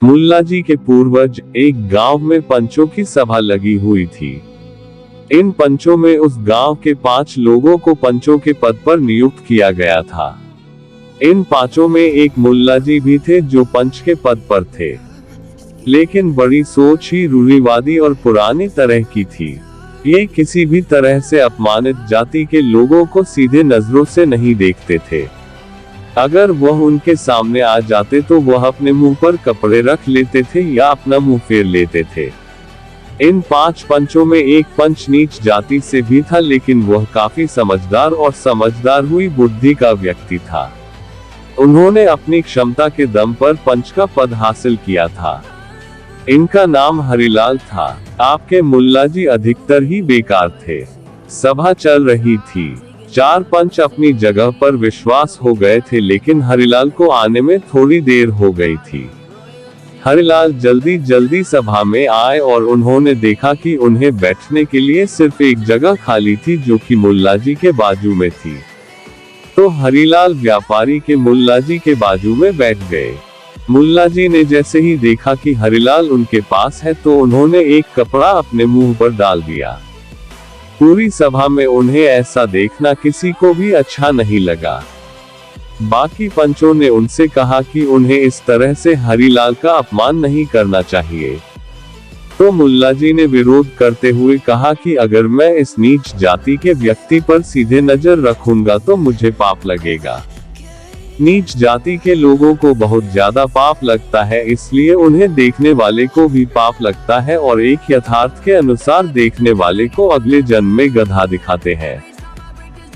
मुल्ला जी के पूर्वज एक गांव में पंचों की सभा लगी हुई थी। इन पंचों में उस गांव के 5 लोगों को पंचों के पद पर नियुक्त किया गया था। इन 5 में एक मुल्ला जी भी थे जो पंच के पद पर थे, लेकिन बड़ी सोच ही रूढ़िवादी और पुरानी तरह की थी। ये किसी भी तरह से अपमानित जाति के लोगों को सीधे नजरों से नहीं देखते थे। अगर वह उनके सामने आ जाते तो वह अपने मुंह पर कपड़े रख लेते थे या अपना मुंह फेर लेते थे। इन 5 पंचों में एक पंच नीच जाति से भी था, लेकिन वह काफी समझदार और समझदार हुई बुद्धि का व्यक्ति था। उन्होंने अपनी क्षमता के दम पर पंच का पद हासिल किया था। इनका नाम हरिलाल था। आपके मुल्ला जी अधिकतर ही बेकार थे। सभा चल रही थी। 4 पंच अपनी जगह पर विश्वास हो गए थे, लेकिन हरिलाल को आने में थोड़ी देर हो गई थी। हरिलाल जल्दी जल्दी सभा में आए और उन्होंने देखा कि उन्हें बैठने के लिए सिर्फ एक जगह खाली थी, जो कि मुल्ला जी के बाजू में थी। तो हरिलाल व्यापारी के मुल्ला जी के बाजू में बैठ गए। मुल्ला जी ने जैसे ही देखा कि हरिलाल उनके पास है तो उन्होंने एक कपड़ा अपने मुंह पर डाल दिया। पूरी सभा में उन्हें ऐसा देखना किसी को भी अच्छा नहीं लगा। बाकी पंचों ने उनसे कहा कि उन्हें इस तरह से हरिलाल का अपमान नहीं करना चाहिए। तो मुल्ला जी ने विरोध करते हुए कहा कि अगर मैं इस नीच जाति के व्यक्ति पर सीधे नजर रखूंगा तो मुझे पाप लगेगा। नीच जाति के लोगों को बहुत ज्यादा पाप लगता है, इसलिए उन्हें देखने वाले को भी पाप लगता है और एक यथार्थ के अनुसार देखने वाले को अगले जन्म में गधा दिखाते हैं।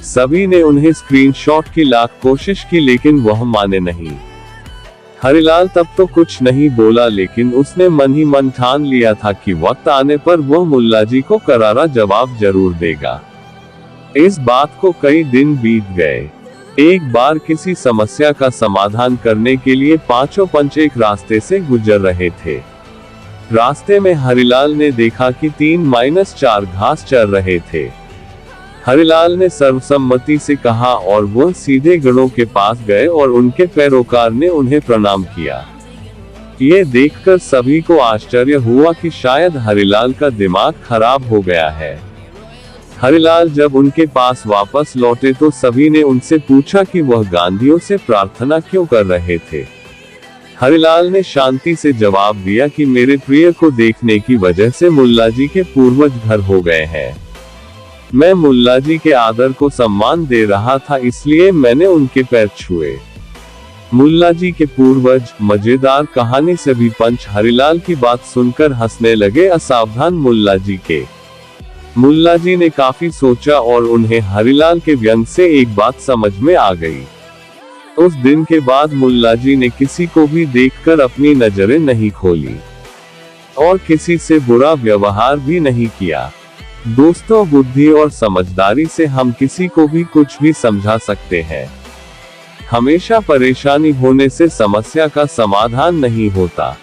सभी ने उन्हें स्क्रीनशॉट की लाख कोशिश की, लेकिन वह माने नहीं। हरिलाल तब तो कुछ नहीं बोला, लेकिन उसने मन ही मन ठान लिया था कि वक्त आने पर वह मुल्ला जी को करारा जवाब जरूर देगा। इस बात को कई दिन बीत गए। एक बार किसी समस्या का समाधान करने के लिए 5 पंच एक रास्ते से गुजर रहे थे। रास्ते में हरिलाल ने देखा कि 3-4 घास चर रहे थे। हरिलाल ने सर्वसम्मति से कहा और वह सीधे गधों के पास गए और उनके पैरोकार ने उन्हें प्रणाम किया। ये देखकर सभी को आश्चर्य हुआ कि शायद हरिलाल का दिमाग खराब हो गया है। हरिलाल जब उनके पास वापस लौटे तो सभी ने उनसे पूछा कि वह गांधियों से प्रार्थना क्यों कर रहे थे। हरिलाल ने शांति से जवाब दिया कि मेरे प्रिय को देखने की वजह से मुल्ला जी के पूर्वज घर हो गए हैं। मैं मुल्ला जी के आदर को सम्मान दे रहा था, इसलिए मैंने उनके पैर छुए। मुल्ला जी के पूर्वज। मजेदार कहानी। सभी पंच हरिलाल की बात सुनकर हंसने लगे। असावधान मुल्ला जी के। मुल्ला जी ने काफी सोचा और उन्हें हरिलाल के व्यंग से एक बात समझ में आ गई। उस दिन के बाद मुल्ला जी ने किसी को भी देखकर अपनी नजरें नहीं खोली और किसी से बुरा व्यवहार भी नहीं किया। दोस्तों, बुद्धि और समझदारी से हम किसी को भी कुछ भी समझा सकते हैं। हमेशा परेशानी होने से समस्या का समाधान नहीं होता।